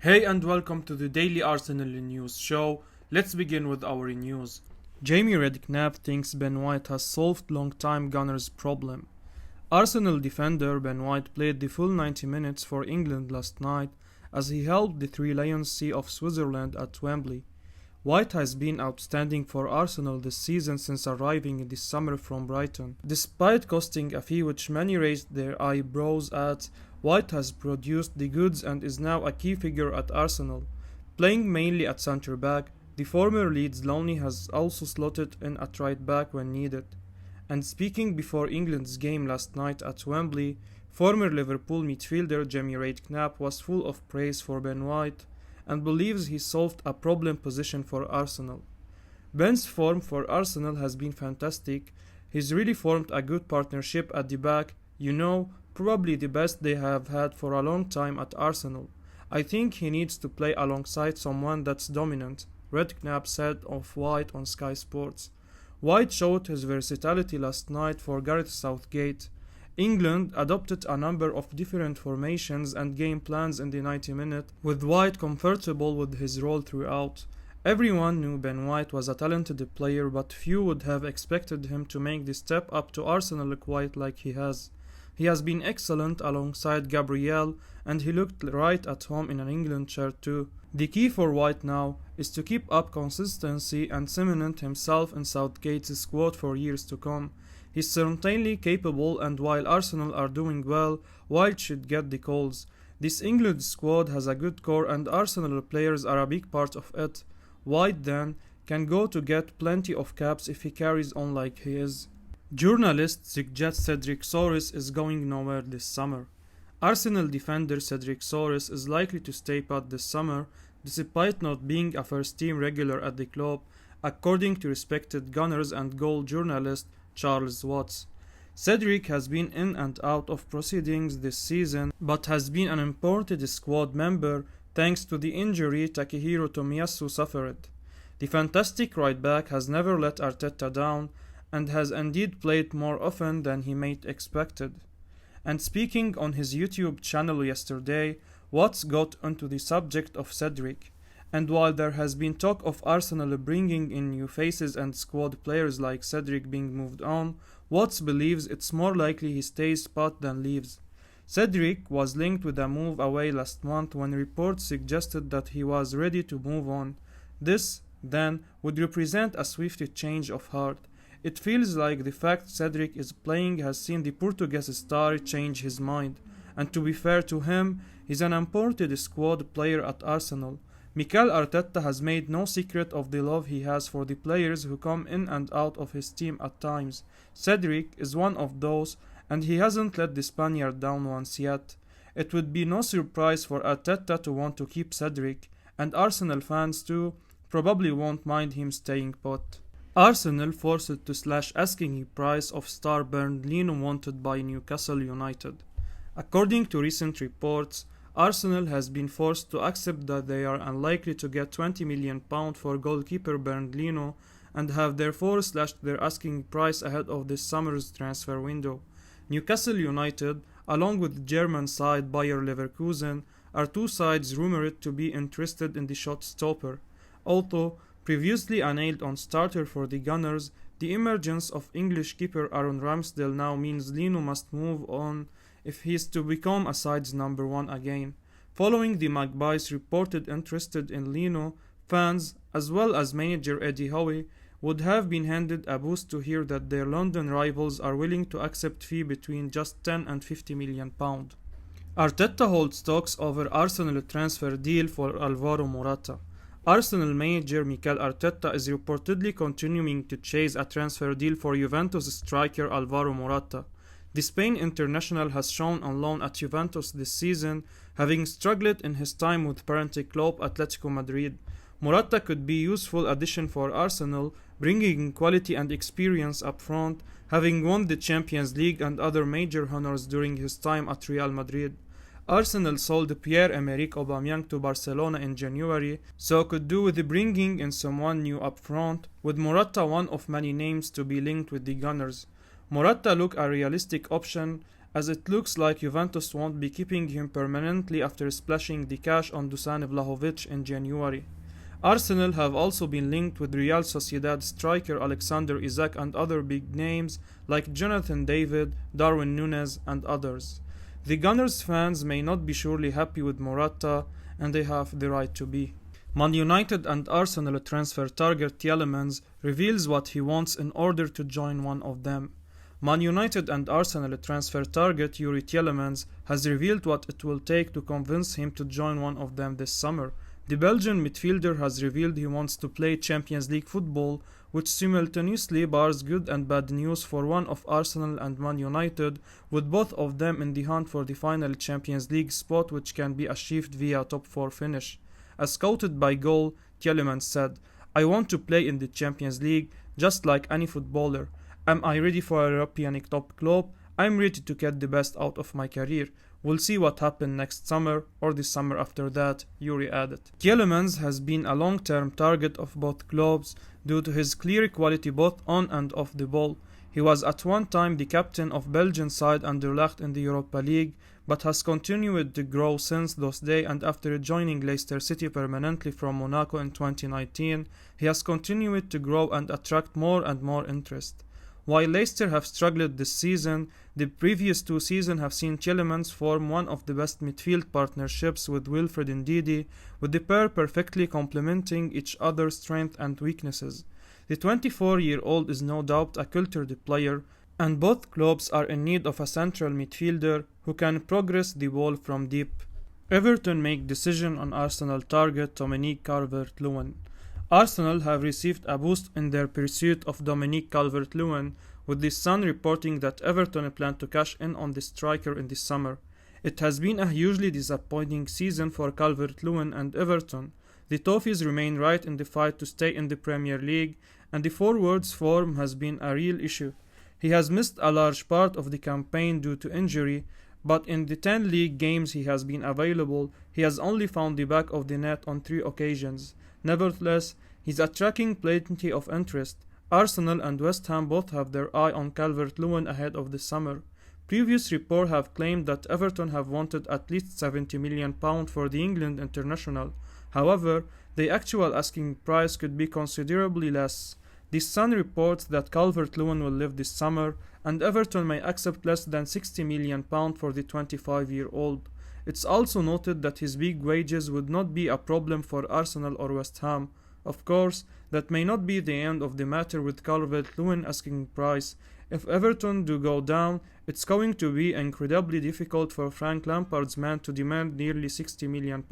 Hey and welcome to the Daily Arsenal News Show. Let's begin with our news. Jamie Redknapp thinks Ben White has solved long-time Gunners' problem. Arsenal defender Ben White played the full 90 minutes for England last night as he helped the Three Lions see off Switzerland at Wembley. White has been outstanding for Arsenal this season since arriving in the summer from Brighton. Despite costing a fee which many raised their eyebrows at, White has produced the goods and is now a key figure at Arsenal. Playing mainly at centre-back, the former Leeds loanee has also slotted in at right-back when needed. And speaking before England's game last night at Wembley, former Liverpool midfielder Jamie Redknapp was full of praise for Ben White and believes he solved a problem position for Arsenal. Ben's form for Arsenal has been fantastic. He's really formed a good partnership at the back, probably the best they have had for a long time at Arsenal. I think he needs to play alongside someone that's dominant, Redknapp said of White on Sky Sports. White showed his versatility last night for Gareth Southgate. England adopted a number of different formations and game plans in the 90 minutes, with White comfortable with his role throughout. Everyone knew Ben White was a talented player, but few would have expected him to make the step up to Arsenal quite like he has. He has been excellent alongside Gabriel, and he looked right at home in an England shirt too. The key for White now is to keep up consistency and cement himself in Southgate's squad for years to come. He's certainly capable, and while Arsenal are doing well, White should get the calls. This England squad has a good core and Arsenal players are a big part of it. White then can go to get plenty of caps if he carries on like he is. Journalists suggest Cedric Soares is going nowhere this summer. Arsenal defender Cedric Soares is likely to stay put this summer, despite not being a first-team regular at the club, according to respected Gunners and goal journalist Charles Watts. Cedric has been in and out of proceedings this season, but has been an important squad member thanks to the injury Takehiro Tomiyasu suffered. The fantastic right-back has never let Arteta down, and has indeed played more often than he might expected. And speaking on his YouTube channel yesterday, Watts got onto the subject of Cedric. And while there has been talk of Arsenal bringing in new faces and squad players like Cedric being moved on, Watts believes it's more likely he stays put than leaves. Cedric was linked with a move away last month when reports suggested that he was ready to move on. This, then, would represent a swift change of heart. It feels like the fact Cedric is playing has seen the Portuguese star change his mind, and to be fair to him, he's an important squad player at Arsenal. Mikel Arteta has made no secret of the love he has for the players who come in and out of his team at times. Cedric is one of those, and he hasn't let the Spaniard down once yet. It would be no surprise for Arteta to want to keep Cedric, and Arsenal fans too probably won't mind him staying put. Arsenal forced to slash asking price of star Bernd Leno wanted by Newcastle United. According to recent reports, Arsenal has been forced to accept that they are unlikely to get £20 million for goalkeeper Bernd Leno and have therefore slashed their asking price ahead of this summer's transfer window. Newcastle United, along with German side Bayer Leverkusen, are two sides rumoured to be interested in the shot stopper. Although previously a nailed-on starter for the Gunners, the emergence of English keeper Aaron Ramsdale now means Leno must move on if he is to become a side's number one again. Following the Magpies' reported interest in Leno, fans, as well as manager Eddie Howe, would have been handed a boost to hear that their London rivals are willing to accept fee between just £10 and £50 million. Arteta holds talks over Arsenal transfer deal for Alvaro Morata. Arsenal manager Mikel Arteta is reportedly continuing to chase a transfer deal for Juventus striker Alvaro Morata. The Spain international has shown on loan at Juventus this season, having struggled in his time with parent club Atletico Madrid. Morata could be a useful addition for Arsenal, bringing quality and experience up front, having won the Champions League and other major honours during his time at Real Madrid. Arsenal sold Pierre-Emerick Aubameyang to Barcelona in January, so could do with bringing in someone new up front, with Morata one of many names to be linked with the Gunners. Morata looked a realistic option as it looks like Juventus won't be keeping him permanently after splashing the cash on Dusan Vlahovic in January. Arsenal have also been linked with Real Sociedad striker Alexander Isak and other big names like Jonathan David, Darwin Núñez and others. The Gunners fans may not be surely happy with Morata, and they have the right to be. Man United and Arsenal transfer target Tielemans reveals what he wants in order to join one of them. Man United and Arsenal transfer target Yuri Tielemans has revealed what it will take to convince him to join one of them this summer. The Belgian midfielder has revealed he wants to play Champions League football, which simultaneously bars good and bad news for one of Arsenal and Man United, with both of them in the hunt for the final Champions League spot, which can be achieved via top 4 finish. As scouted by Goal, Tielemans said, "I want to play in the Champions League just like any footballer. Am I ready for a European top club? I'm ready to get the best out of my career. We'll see what happens next summer or the summer after that," Yuri added. Tielemans has been a long-term target of both clubs due to his clear quality both on and off the ball. He was at one time the captain of Belgian side Anderlecht in the Europa League, but has continued to grow since those days, and after joining Leicester City permanently from Monaco in 2019, he has continued to grow and attract more and more interest. While Leicester have struggled this season, the previous 2 seasons have seen Tielemans form one of the best midfield partnerships with Wilfred Ndidi, with the pair perfectly complementing each other's strengths and weaknesses. The 24-year-old is no doubt a cultured player, and both clubs are in need of a central midfielder who can progress the ball from deep. Everton make decision on Arsenal target Dominic Calvert-Lewin. Arsenal have received a boost in their pursuit of Dominic Calvert-Lewin, with the Sun reporting that Everton plan to cash in on the striker in the summer. It has been a hugely disappointing season for Calvert-Lewin and Everton. The Toffees remain right in the fight to stay in the Premier League, and the forward's form has been a real issue. He has missed a large part of the campaign due to injury, but in the 10 league games he has been available, he has only found the back of the net on 3 occasions. Nevertheless, he's attracting plenty of interest. Arsenal and West Ham both have their eye on Calvert-Lewin ahead of the summer. Previous reports have claimed that Everton have wanted at least £70 million for the England international. However, the actual asking price could be considerably less. The Sun reports that Calvert-Lewin will leave this summer, and Everton may accept less than £60 million for the 25-year-old. It's also noted that his big wages would not be a problem for Arsenal or West Ham. Of course, that may not be the end of the matter with Calvert-Lewin asking price. If Everton do go down, it's going to be incredibly difficult for Frank Lampard's man to demand nearly £60 million.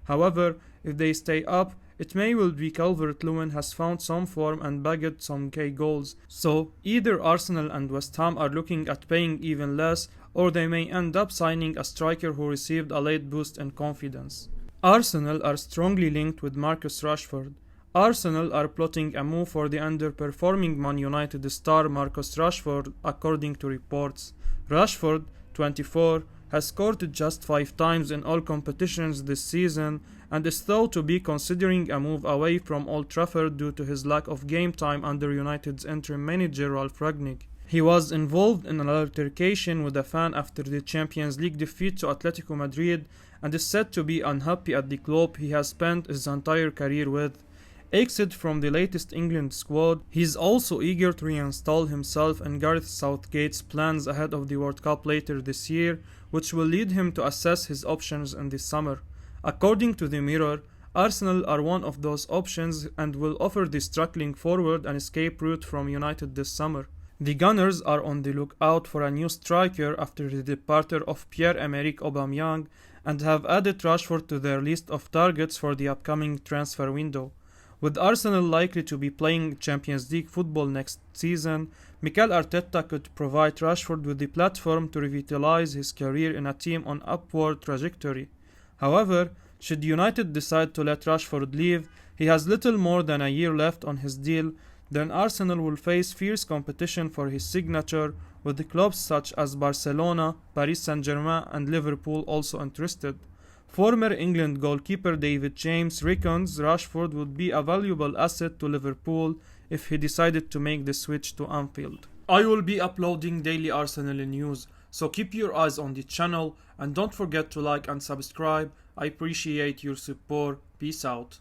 However, if they stay up, it may well be Calvert-Lewin has found some form and bagged some key goals. So, either Arsenal and West Ham are looking at paying even less, or they may end up signing a striker who received a late boost in confidence. Arsenal are strongly linked with Marcus Rashford. Arsenal are plotting a move for the underperforming Man United star Marcus Rashford, according to reports. Rashford, 24, has scored just 5 times in all competitions this season and is thought to be considering a move away from Old Trafford due to his lack of game time under United's interim manager Ralf Rangnick. He was involved in an altercation with a fan after the Champions League defeat to Atletico Madrid and is said to be unhappy at the club he has spent his entire career with. Exit from the latest England squad, he is also eager to reinstall himself in Gareth Southgate's plans ahead of the World Cup later this year, which will lead him to assess his options in the summer. According to the Mirror, Arsenal are one of those options and will offer the struggling forward an escape route from United this summer. The Gunners are on the lookout for a new striker after the departure of Pierre-Emerick Aubameyang and have added Rashford to their list of targets for the upcoming transfer window. With Arsenal likely to be playing Champions League football next season, Mikel Arteta could provide Rashford with the platform to revitalize his career in a team on upward trajectory. However, should United decide to let Rashford leave, he has little more than a year left on his deal. Then Arsenal will face fierce competition for his signature, with the clubs such as Barcelona, Paris Saint-Germain and Liverpool also interested. Former England goalkeeper David James reckons Rashford would be a valuable asset to Liverpool if he decided to make the switch to Anfield. I will be uploading daily Arsenal news, so keep your eyes on the channel and don't forget to like and subscribe. I appreciate your support. Peace out.